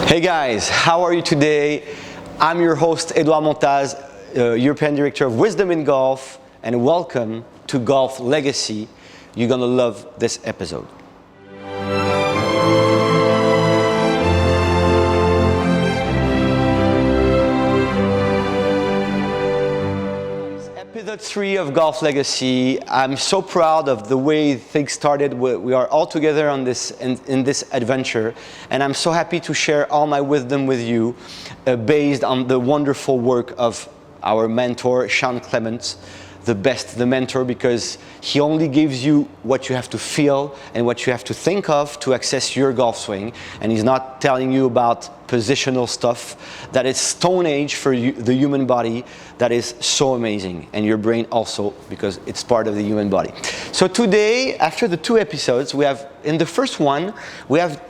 Hey guys, how are you today? I'm your host Edouard Montaz, European Director of Wisdom in Golf, and welcome to Golf Legacy. You're gonna love this episode. Episode 3 of Golf Legacy. I'm so proud of the way things started. We are all together on this in this adventure, and I'm so happy to share all my wisdom with you, based on the wonderful work of our mentor, Sean Clement, the mentor, because he only gives you what you have to feel and what you have to think of to access your golf swing, and he's not telling you about positional stuff that is stone age for the human body, that is so amazing, and your brain also, because it's part of the human body. So today, after the 2 episodes, we have, in the first one, we have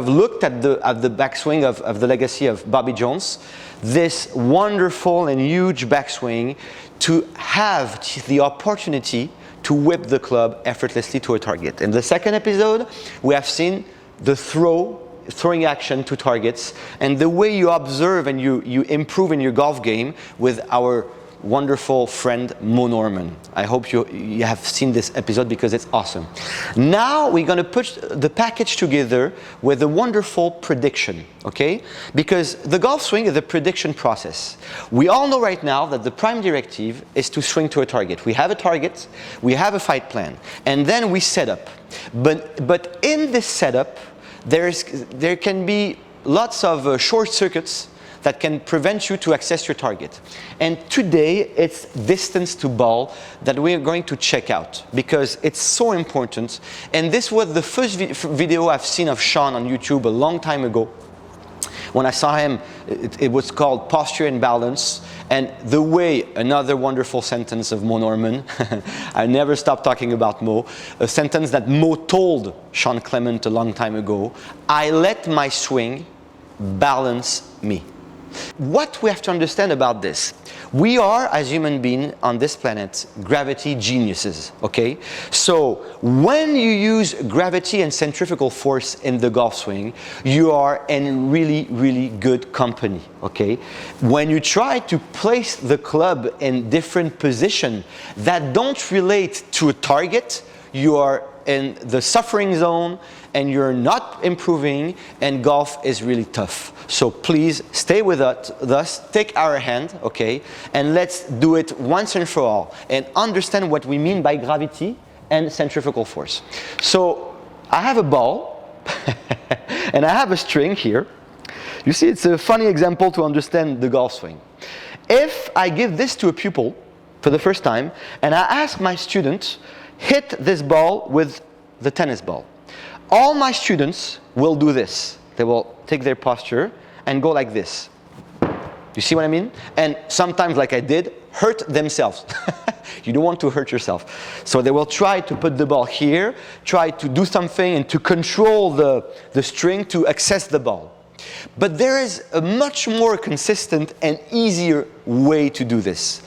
looked at the backswing of the legacy of Bobby Jones, this wonderful and huge backswing to have the opportunity to whip the club effortlessly to a target. In the second episode, we have seen the throwing action to targets, and the way you observe and you improve in your golf game with our wonderful friend Moe Norman. I hope you have seen this episode because it's awesome. Now we're going to put the package together with a wonderful prediction, okay? Because the golf swing is a prediction process. We all know right now that the prime directive is to swing to a target. We have a target, we have a fight plan, and then we set up. But in this setup, there can be lots of short circuits that can prevent you to access your target. And today, it's distance to ball that we are going to check out, because it's so important. And this was the first video I've seen of Sean on YouTube a long time ago. When I saw him, it was called Posture and Balance. And the way, another wonderful sentence of Moe Norman, I never stop talking about Moe, a sentence that Moe told Sean Clement a long time ago: I let my swing balance me. What we have to understand about this, we are, as human beings on this planet, gravity geniuses, okay? So when you use gravity and centrifugal force in the golf swing, you are in really, really good company, okay? When you try to place the club in different positions that don't relate to a target, you are in the suffering zone and you're not improving, and golf is really tough. So please stay with us, take our hand, okay, and let's do it once and for all and understand what we mean by gravity and centrifugal force. So I have a ball and I have a string here. You see, it's a funny example to understand the golf swing. If I give this to a pupil for the first time and I ask my student, hit this ball with the tennis ball, all my students will do this. They will take their posture and go like this. You see what I mean? And sometimes, like I did, hurt themselves. You don't want to hurt yourself. So they will try to put the ball here, try to do something and to control the string to access the ball. But there is a much more consistent and easier way to do this.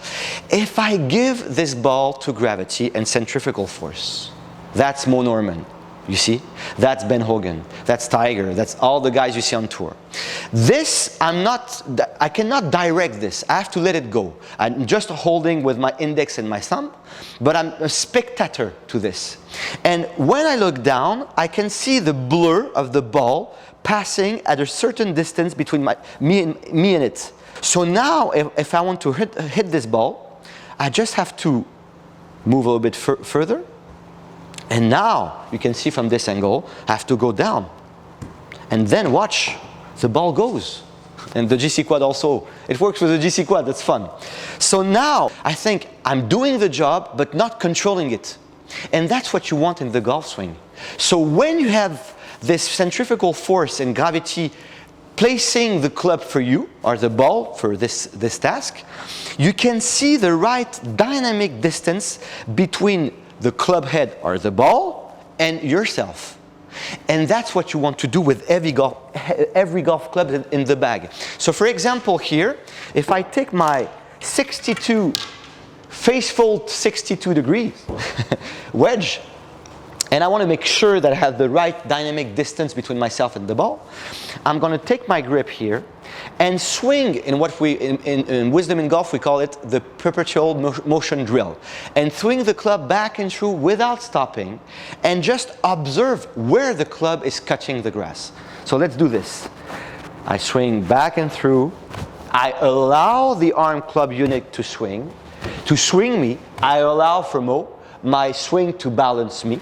If I give this ball to gravity and centrifugal force, that's Moe Norman. You see? That's Ben Hogan. That's Tiger. That's all the guys you see on tour. This, I cannot direct this. I have to let it go. I'm just holding with my index and my thumb, but I'm a spectator to this. And when I look down, I can see the blur of the ball passing at a certain distance between me and it. So now, if I want to hit this ball, I just have to move a little bit further. And now, you can see from this angle, I have to go down. And then watch, the ball goes. And the GC quad also, it works with the GC quad, that's fun. So now, I think I'm doing the job, but not controlling it. And that's what you want in the golf swing. So when you have this centrifugal force and gravity placing the club for you, or the ball for this task, you can see the right dynamic distance between the club head or the ball and yourself. And that's what you want to do with every golf club in the bag. So for example here, if I take my 62 face fold 62 degrees wedge, and I want to make sure that I have the right dynamic distance between myself and the ball, I'm going to take my grip here and swing in what we, in wisdom in golf, we call it the perpetual motion drill. And swing the club back and through without stopping, and just observe where the club is touching the grass. So let's do this. I swing back and through. I allow the arm club unit to swing. To swing me, I allow for Moe, my swing to balance me.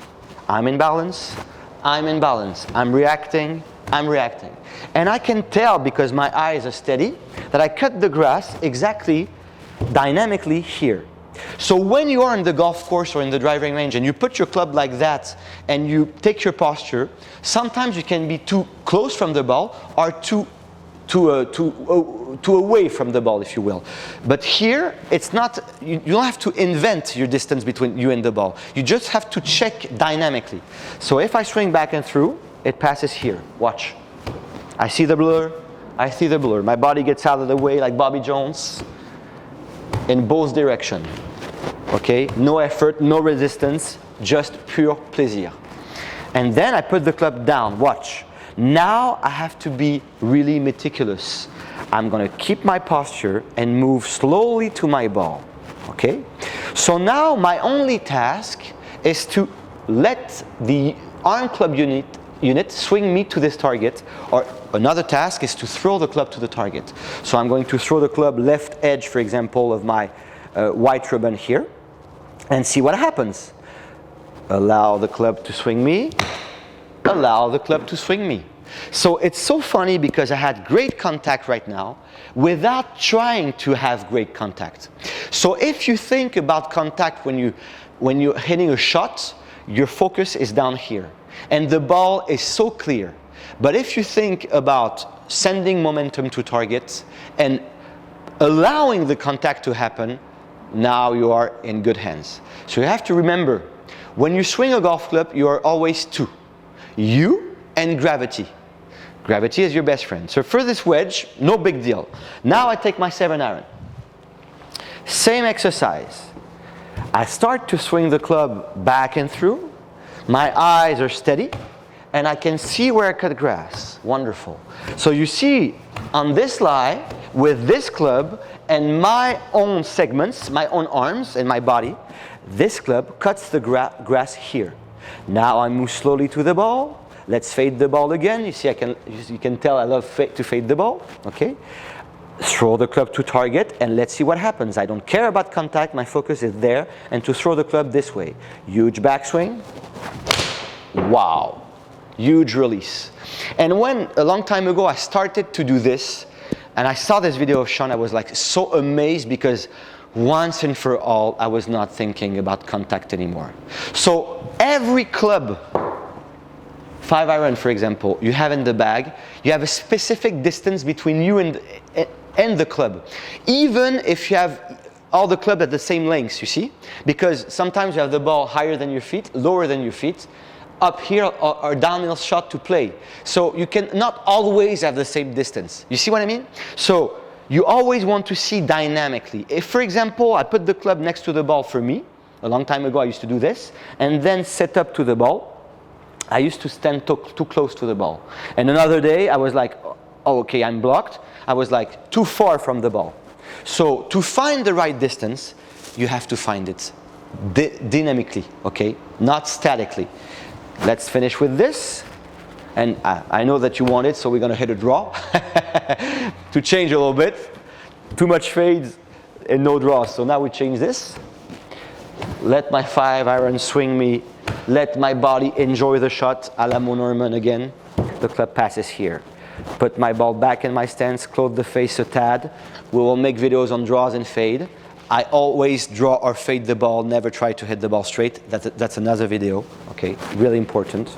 I'm in balance, I'm in balance. I'm reacting, I'm reacting. And I can tell, because my eyes are steady, that I cut the grass exactly dynamically here. So when you are in the golf course or in the driving range and you put your club like that and you take your posture, sometimes you can be too close from the ball or too away from the ball, if you will. But here, it's not, you don't have to invent your distance between you and the ball. You just have to check dynamically. So if I swing back and through, it passes here. Watch. I see the blur. I see the blur. My body gets out of the way like Bobby Jones in both directions. Okay? No effort, no resistance, just pure plaisir. And then I put the club down. Watch. Now I have to be really meticulous. I'm going to keep my posture and move slowly to my ball. Okay? So now my only task is to let the arm club unit swing me to this target, or another task is to throw the club to the target. So I'm going to throw the club left edge, for example, of my white ribbon here, and see what happens. Allow the club to swing me. Allow the club to swing me. So it's so funny because I had great contact right now without trying to have great contact. So if you think about contact when you're hitting a shot, your focus is down here and the ball is so clear. But if you think about sending momentum to targets and allowing the contact to happen, now you are in good hands. So you have to remember, when you swing a golf club, you are always two. You and gravity. Gravity is your best friend. So for this wedge, no big deal. Now I take my 7-iron. Same exercise. I start to swing the club back and through. My eyes are steady, and I can see where I cut grass. Wonderful. So you see, on this lie, with this club and my own segments, my own arms and my body, this club cuts the grass here. Now I move slowly to the ball. Let's fade the ball again. You see, you can tell I love to fade the ball. Okay. Throw the club to target and let's see what happens. I don't care about contact. My focus is there, and to throw the club this way. Huge backswing. Wow. Huge release. And when a long time ago I started to do this, and I saw this video of Sean, I was like so amazed because once and for all, I was not thinking about contact anymore. So every club, 5-iron for example, you have in the bag, you have a specific distance between you and the club. Even if you have all the club at the same length, you see? Because sometimes you have the ball higher than your feet, lower than your feet, up here or downhill shot to play. So you can not always have the same distance. You see what I mean? So you always want to see dynamically. If, for example, I put the club next to the ball for me, a long time ago I used to do this, and then set up to the ball, I used to stand too close to the ball. And another day I was like, oh, okay, I'm blocked. I was like too far from the ball. So to find the right distance, you have to find it dynamically, okay? Not statically. Let's finish with this. And I know that you want it, so we're going to hit a draw to change a little bit. Too much fades and no draws. So now we change this. Let my 5-iron swing me. Let my body enjoy the shot, a la Moe Norman again. The club passes here. Put my ball back in my stance, close the face a tad. We will make videos on draws and fade. I always draw or fade the ball, never try to hit the ball straight. That's another video, okay, really important.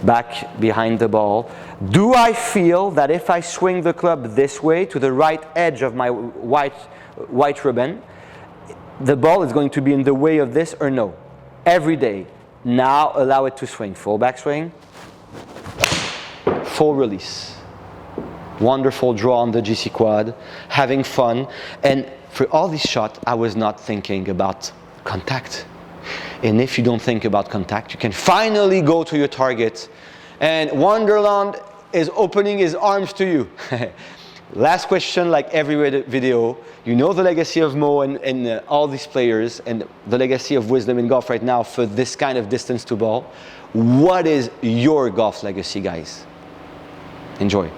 Back behind the ball. Do I feel that if I swing the club this way to the right edge of my white ribbon, the ball is going to be in the way of this or no? Every day. Now allow it to swing. Full backswing. Full release. Wonderful draw on the GC quad. Having fun. And for all these shots, I was not thinking about contact. And if you don't think about contact, you can finally go to your target. And Wonderland is opening his arms to you. Last question, like every video. You know the legacy of Moe and all these players, and the legacy of wisdom in golf right now for this kind of distance to ball. What is your golf legacy, guys? Enjoy.